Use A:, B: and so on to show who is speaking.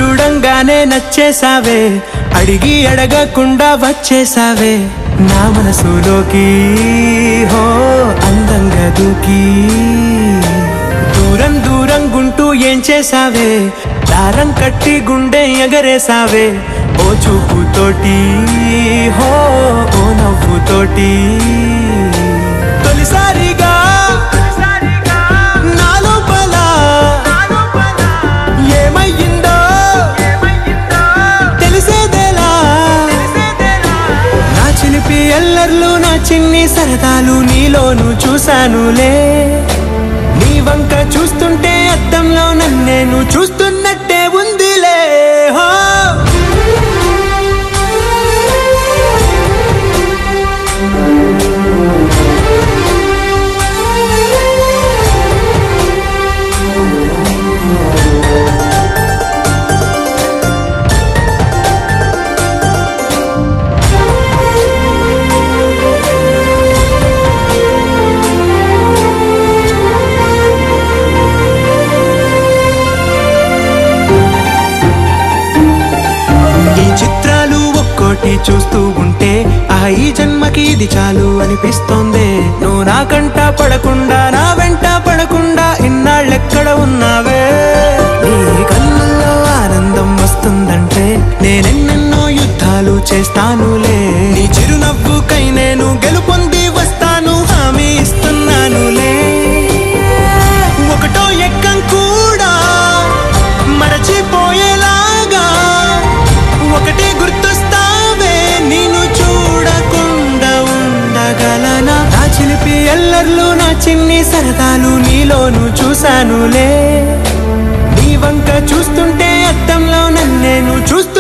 A: చూడంగానే నచ్చేసావే అడిగి అడగకుండా వచ్చేసావే నా మనసులోకి హో అందంగా దూకి దూరం దూరం గుంటూ ఏం చేసావే దారం కట్టి గుండె ఎగరేసావే ఓ చూపుతోటి హో ఓ నవ్వుతోటి తొలిసారిగా నా లోపల ఏమయ్యిందో తెలిసేదేలా నా చిలిపి ఎల్లర్లు నా చిన్ని సరదాలు నీలోను చూశానులే నీ వంక చూస్తుంటే అద్దంలో నన్నేను చూస్తున్నట్టే ఉందిలే హో చూస్తూ ఉంటే ఈ జన్మకి ఇది చాలు అనిపిస్తోంది నువ్వు నా కంట పడకుండా నా వెంట పడకుండా ఇన్నాళ్ళెక్కడ ఉన్నావే నీ కళ్ళల్లో ఆనందం వస్తుందంటే నేనెన్నెన్నో యుద్ధాలు చేస్తానులే నీ చిరునవ్వుకై నేను గెలుపొంది వస్తాను హామీ ఇస్తున్నానులే ఒకటో ఎక్కం కూడా మరచిపోయేలాగా ఒకటే గుర్తొస్తావే నిన్ను చూడకుండా ఉండగలనా నా చిలిపి ఎల్లర్లు నా చిన్ని సరదాలు నీలోను చూశానులే నీ వంక చూస్తుంటే అద్దంలో నన్నేను చూస్తూ